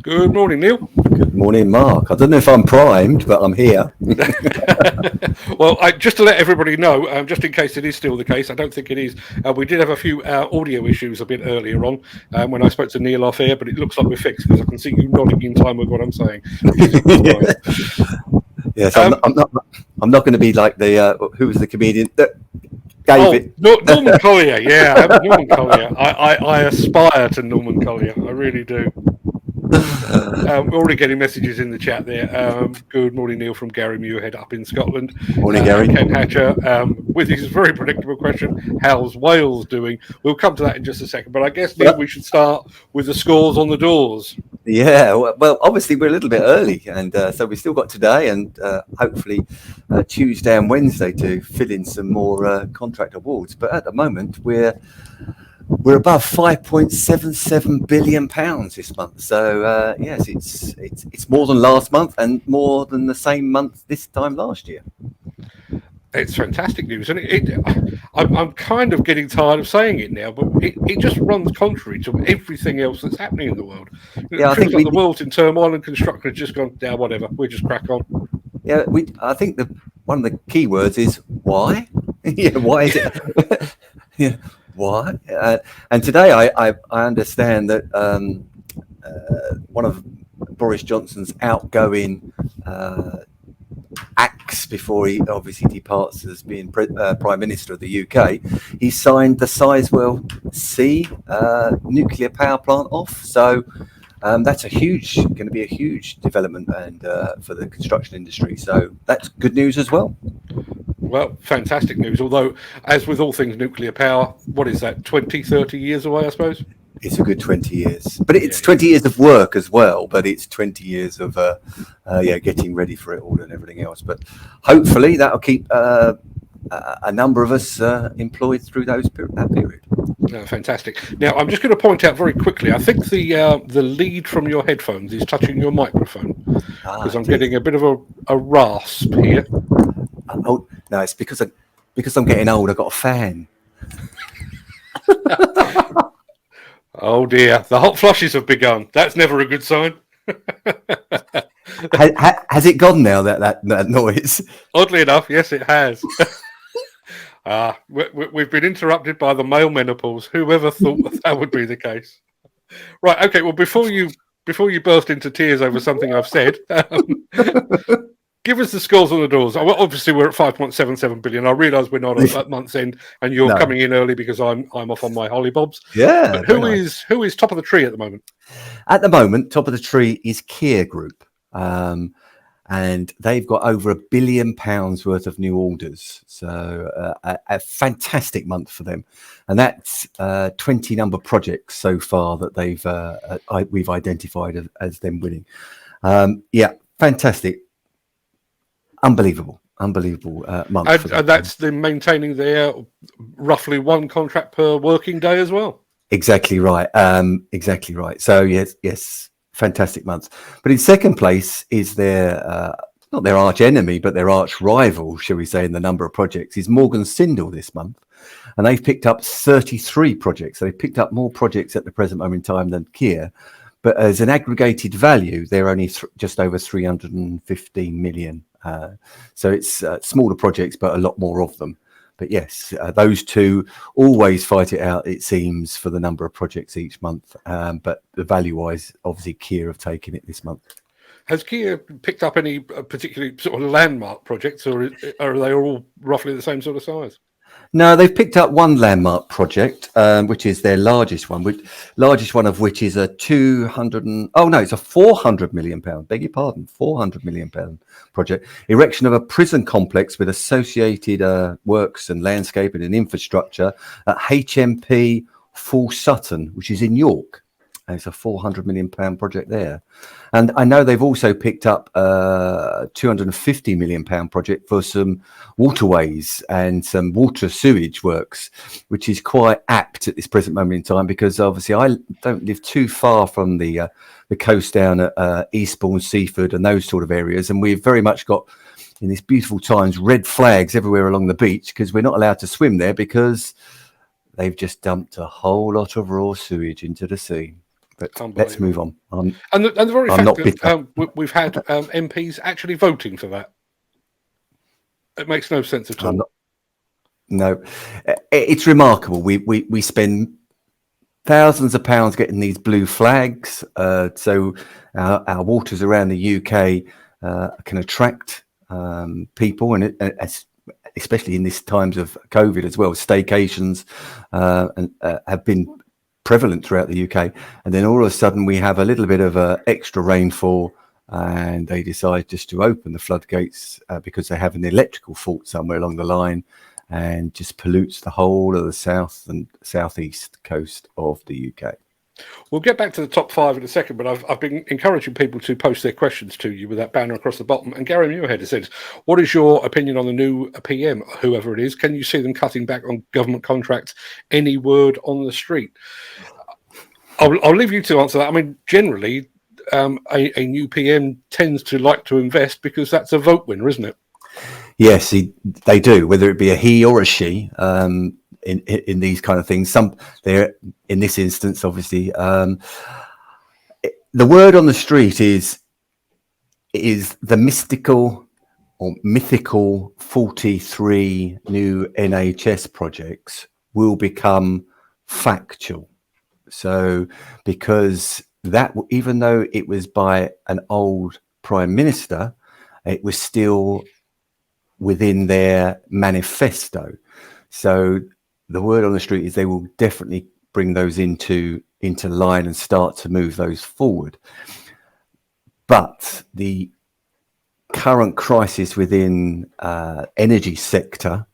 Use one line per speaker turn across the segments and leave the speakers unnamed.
Good morning, Neil.
Good morning, Mark. I don't know if I'm primed, but I'm here.
Well, just to let everybody know, just in case it is still the case, I don't think it is. We did have a few audio issues a bit earlier on when I spoke to Neil off air, but it looks like we're fixed because I can see you nodding in time with what I'm saying, which is a good sign.
Yes, I'm not going to be like the who was the comedian that gave it.
Norman Collier. Yeah, Norman Collier. I aspire to Norman Collier. I really do. We're already getting messages in the chat there. Good morning, Neil from Gary Muirhead up in Scotland.
Morning, Gary.
Ken Hatcher with his very predictable question, how's Wales doing? We'll come to that in just a second, but I guess, Neil, we should start with the scores on the doors.
Yeah, well, obviously we're a little bit early, and so we've still got today and hopefully Tuesday and Wednesday to fill in some more contract awards. But at the moment, we're above £5.77 billion this month. So yes, it's more than last month and more than the same month this time last year.
It's fantastic news, and I'm kind of getting tired of saying it now, but it just runs contrary to everything else that's happening in the world.
Yeah,
I think like the world's in turmoil, and construction has just gone, yeah, whatever, we'll just crack on.
Yeah, I think one of the key words is why. Yeah, why is it? Yeah. Why? And today I understand that one of Boris Johnson's outgoing acts before he obviously departs as being Prime Minister of the UK, he signed the Sizewell C nuclear power plant off. So that's going to be a huge development and for the construction industry. So that's good news as well.
Well, fantastic news. Although, as with all things nuclear power, what is that, 20, 30 years away, I suppose?
It's a good 20 years. But it's 20 years of work as well. But it's 20 years of getting ready for it all and everything else. But hopefully that'll keep a number of us employed through that period.
Fantastic. Now, I'm just going to point out very quickly, I think the lead from your headphones is touching your microphone because I'm getting a bit of a rasp here.
Oh no! It's because I'm getting old. I've got a fan.
Oh dear! The hot flushes have begun. That's never a good sign.
Has it gone now? That noise?
Oddly enough, yes, it has. We've been interrupted by the male menopause. Whoever thought that would be the case? Right. Okay. Well, before you burst into tears over something I've said. Give us the scores on the doors. Well, obviously, we're at 5.77 billion. I realise we're not at month's end, and you're coming in early because I'm off on my hollybobs.
Yeah.
But who is top of the tree at the moment?
At the moment, top of the tree is Kier Group, and they've got over £1 billion worth of new orders. So a fantastic month for them, and that's 20 number projects so far that we've identified as them winning. Fantastic. Unbelievable month.
And that's them maintaining their roughly one contract per working day as well.
Exactly right. So yes, fantastic month. But in second place is their not their arch enemy, but their arch rival, shall we say, in the number of projects, is Morgan Sindall this month, and they've picked up 33 projects. So they've picked up more projects at the present moment in time than Kier. But as an aggregated value, they're only just over 315 million. So it's smaller projects, but a lot more of them. But yes, those two always fight it out, it seems, for the number of projects each month. But the value-wise, obviously, Kier have taken it this month.
Has Kier picked up any particularly sort of landmark projects, or are they all roughly the same sort of size?
No, they've picked up one landmark project, which is their largest one. Largest one of which is a it's a £400 million. Beg your pardon, £400 million project. Erection of a prison complex with associated works and landscaping and infrastructure at HMP Full Sutton, which is in York. And it's a £400 million project there. And I know they've also picked up a £250 million project for some waterways and some water sewage works, which is quite apt at this present moment in time, because obviously I don't live too far from the coast down at Eastbourne, Seaford and those sort of areas. And we've very much got, in these beautiful times, red flags everywhere along the beach because we're not allowed to swim there because they've just dumped a whole lot of raw sewage into the sea. But let's move on.
And the very
I'm
fact
not
that
bitter.
we've had MPs actually voting for that, it makes no sense at all.
No, it's remarkable. We spend thousands of pounds getting these blue flags, so our waters around the UK can attract people, and especially in these times of COVID as well, staycations have been prevalent throughout the UK. And then all of a sudden we have a little bit of extra rainfall, and they decide just to open the floodgates because they have an electrical fault somewhere along the line, and just pollutes the whole of the south and southeast coast of the UK.
We'll get back to the top 5 in a second, but I've been encouraging people to post their questions to you with that banner across the bottom. And Gary Muirhead has said, what is your opinion on the new PM, whoever it is? Can you see them cutting back on government contracts? Any word on the street? I'll leave you to answer that. I mean, generally, a new PM tends to like to invest because that's a vote winner, isn't it?
Yes, they do, whether it be a he or a she. In these kind of things, they're in this instance, obviously, the word on the street is the mystical or mythical 43 new NHS projects will become factual. So, because that, even though it was by an old prime minister, it was still within their manifesto. So the word on the street is they will definitely bring those into line and start to move those forward. But the current crisis within energy sector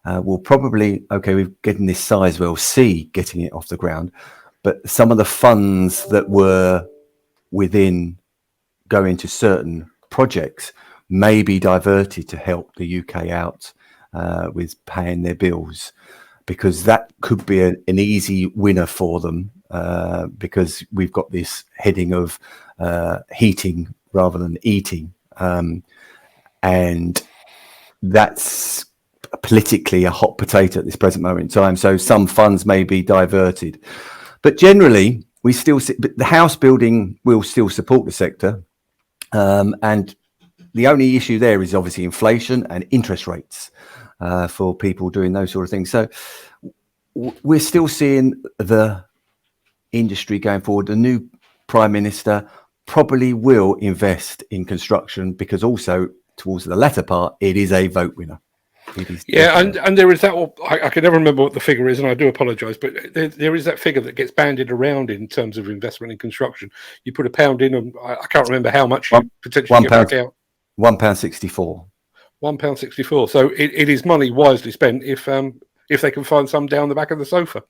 will probably, we're getting this Sizewell C, getting it off the ground, but some of the funds that were within going to certain projects may be diverted to help the UK out with paying their bills, because that could be an easy winner for them, because we've got this heading of heating rather than eating, and that's politically a hot potato at this present moment in time. So some funds may be diverted, but generally we still see, but the house building will still support the sector, and the only issue there is obviously inflation and interest rates for people doing those sort of things. So we're still seeing the industry going forward. The new Prime Minister probably will invest in construction, because also towards the latter part, it is a vote winner.
Yeah, and there is that. I can never remember what the figure is, and I do apologise, but there is that figure that gets bandied around in terms of investment in construction. You put £1 in, and I can't remember how much you potentially get back out.
£1.64.
£1.64. So it is money wisely spent if they can find some down the back of the sofa.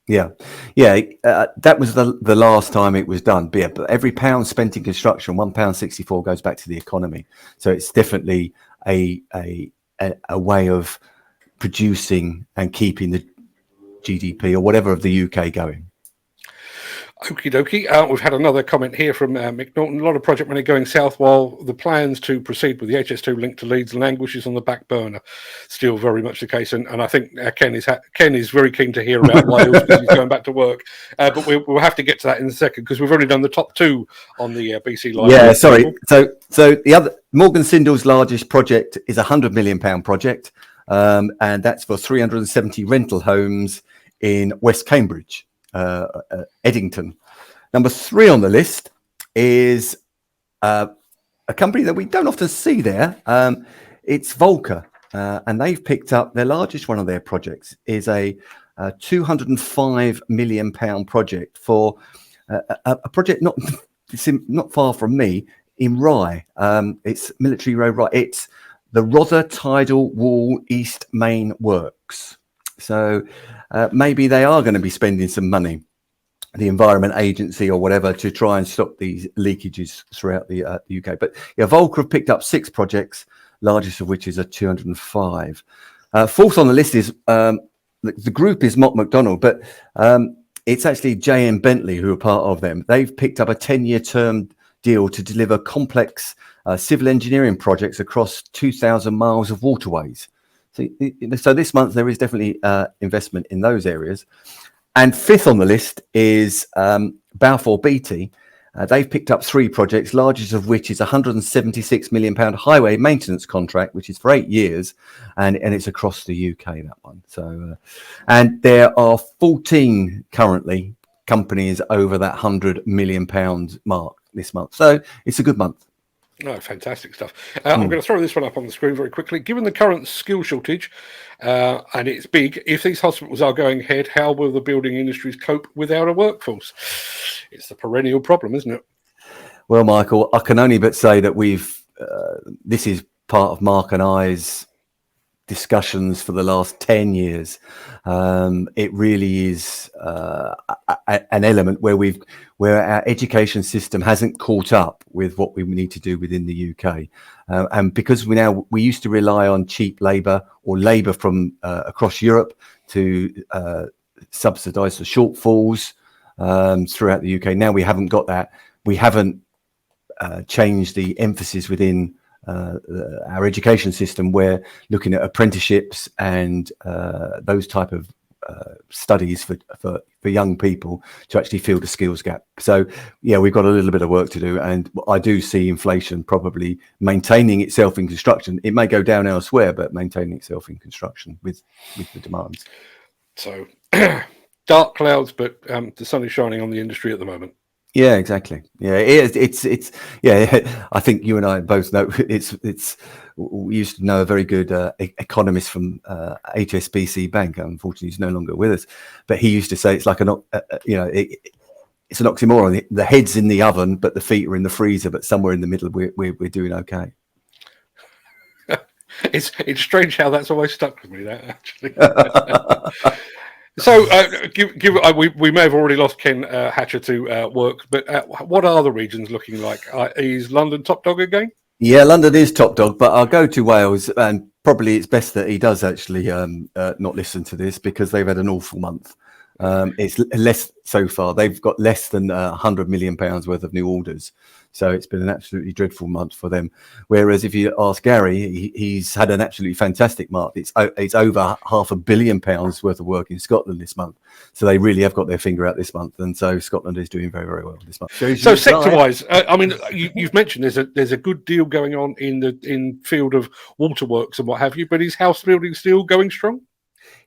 Yeah. That was the last time it was done. But, yeah, but every pound spent in construction, £1.64 goes back to the economy. So it's definitely a way of producing and keeping the GDP or whatever of the UK going.
Okie dokie. We've had another comment here from Mick Norton. A lot of project money going south, while the plans to proceed with the HS2 link to Leeds languishes on the back burner. Still very much the case. And I think Ken is very keen to hear about Wales because he's going back to work. But we'll have to get to that in a second, because we've already done the top 2 on the BC line.
Yeah, sorry. So the other, Morgan Sindall's largest project is a £100 million project. And that's for 370 rental homes in West Cambridge. Eddington. Number 3 on the list is a company that we don't often see there. It's Volker, and they've picked up their largest one of their projects is a £205 million project for a project not far from me in Rye. It's Military Road Rye. It's the Rother Tidal Wall East Main Works. So maybe they are going to be spending some money, the Environment Agency or whatever, to try and stop these leakages throughout the UK. But yeah, Volker have picked up 6 projects, largest of which is a 205. 4th on the list is the group is Mott MacDonald, but it's actually J.M. Bentley who are part of them. They've picked up a 10-year term deal to deliver complex civil engineering projects across 2,000 miles of waterways. So this month there is definitely investment in those areas. And 5th on the list is Balfour Beatty, they've picked up 3 projects, largest of which is a £176 million highway maintenance contract, which is for 8 years, and it's across the UK, that one. So, and there are 14 currently companies over that £100 million mark this month. So it's a good month.
No, fantastic stuff. I'm going to throw this one up on the screen very quickly. Given the current skill shortage, and it's big, if these hospitals are going ahead, how will the building industries cope without a workforce? It's the perennial problem, isn't it?
Well, Michael, I can only but say that this is part of Mark and I's discussions for the last 10 years. It really is an element where our education system hasn't caught up with what we need to do within the UK. And because we used to rely on cheap labour or labour from across Europe to subsidise the shortfalls throughout the UK. Now we haven't got that. We haven't changed the emphasis within our education system. We're looking at apprenticeships and those type of studies for young people to actually fill the skills gap. So yeah, we've got a little bit of work to do, and I do see inflation probably maintaining itself in construction. It may go down elsewhere, but maintaining itself in construction with the demands.
So dark clouds, but the sun is shining on the industry at the moment.
Yeah, exactly. Yeah, it's yeah. I think you and I both know we used to know a very good economist from HSBC Bank. Unfortunately, he's no longer with us, but he used to say it's like it's an oxymoron. The head's in the oven, but the feet are in the freezer. But somewhere in the middle, we're doing okay.
It's strange how that's always stuck with me. That actually. So, we may have already lost Ken Hatcher to work, but what are the regions looking like? Is London top dog again?
Yeah, London is top dog, but I'll go to Wales, and probably it's best that he does actually not listen to this, because they've had an awful month. It's less so far. They've got less than £100 million worth of new orders. So it's been an absolutely dreadful month for them. Whereas if you ask Gary, he's had an absolutely fantastic month. It's over £500 million worth of work in Scotland this month. So they really have got their finger out this month. And so Scotland is doing very, very well this month.
So sector-wise, I mean, you've mentioned there's a good deal going on in field of waterworks and what have you, but is house building still going strong?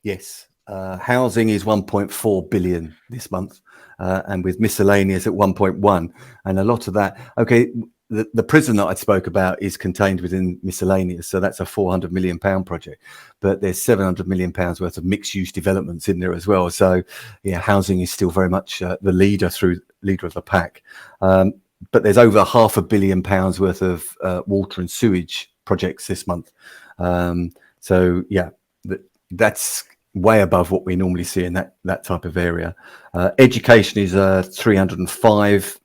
Yes. Housing is 1.4 billion this month, and with miscellaneous at 1.1, and a lot of that. Okay, the prison that I spoke about is contained within miscellaneous, so that's a £400 million project. But there's £700 million worth of mixed-use developments in there as well. So yeah, housing is still very much the leader of the pack. But there's over £500 million worth of water and sewage projects this month. So yeah, that's way above what we normally see in that type of area. Education is 305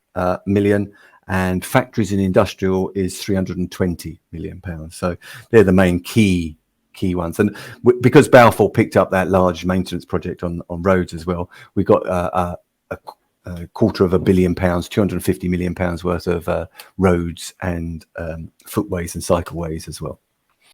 million, and factories and industrial is 320 million pounds. So they're the main key ones. And because Balfour picked up that large maintenance project on roads as well, we've got a £250 million, £250 million worth of roads and footways and cycleways as well.